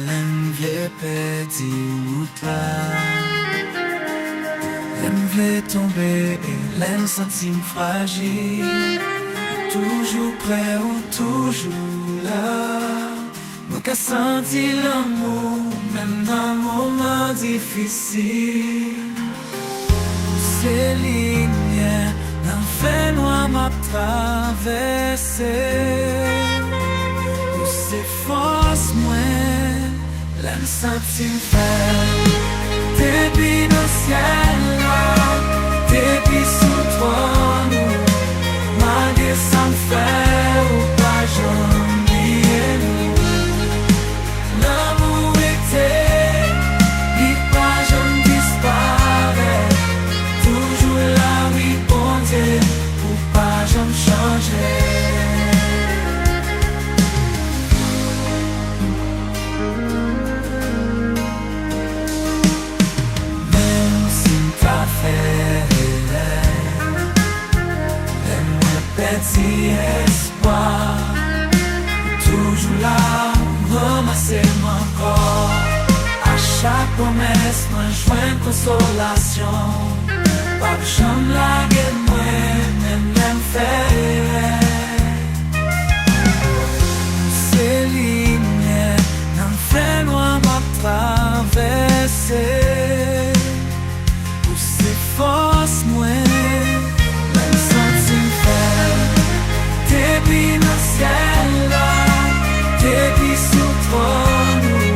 l'envie petit route là. L'envie tomber et l'en sentir fragile. Toujours prêt ou toujours là. Moi qu'a senti l'amour, même dans un moment difficile. Ces lignes, l'enfer noir m'a traversé. Où ces forces, moi, l'en sentir faire. Depuis le ciel, depuis sous toi, nous, malgré sans faire ou pas j'oublier nous. L'amour était, il pas jamais disparaît. Toujours là, oui, bon Dieu, pour pas jamais changer. Petit espoir, toujours là, ramasser mon corps. À chaque promesse, moi joins consolation. Pas de chambre la guerre, même faire. Ces lignes, l'enfer noir m'a traversé. Où ces forces, moi. Depuis le ciel, depuis sous toi, nous,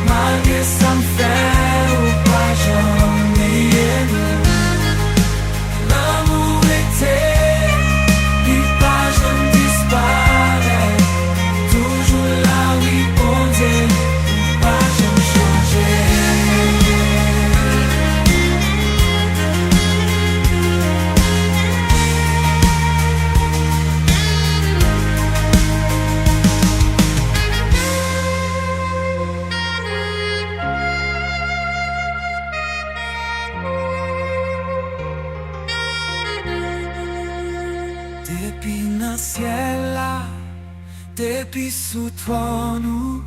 malgré sans faire ou pas j'oublier nous. L'amour était, il pas jamais disparaît. Toujours là, oui, bon Dieu, pas jamais changer. Depuis le ciel là, depuis sous toi nous,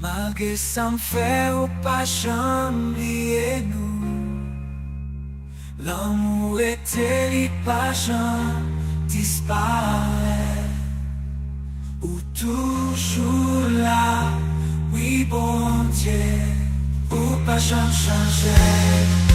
malgré sans faire ou pas jamais nous. L'amour était il pas jamais disparaît. Ou toujours là, oui bon Dieu, ou pas jamais changer.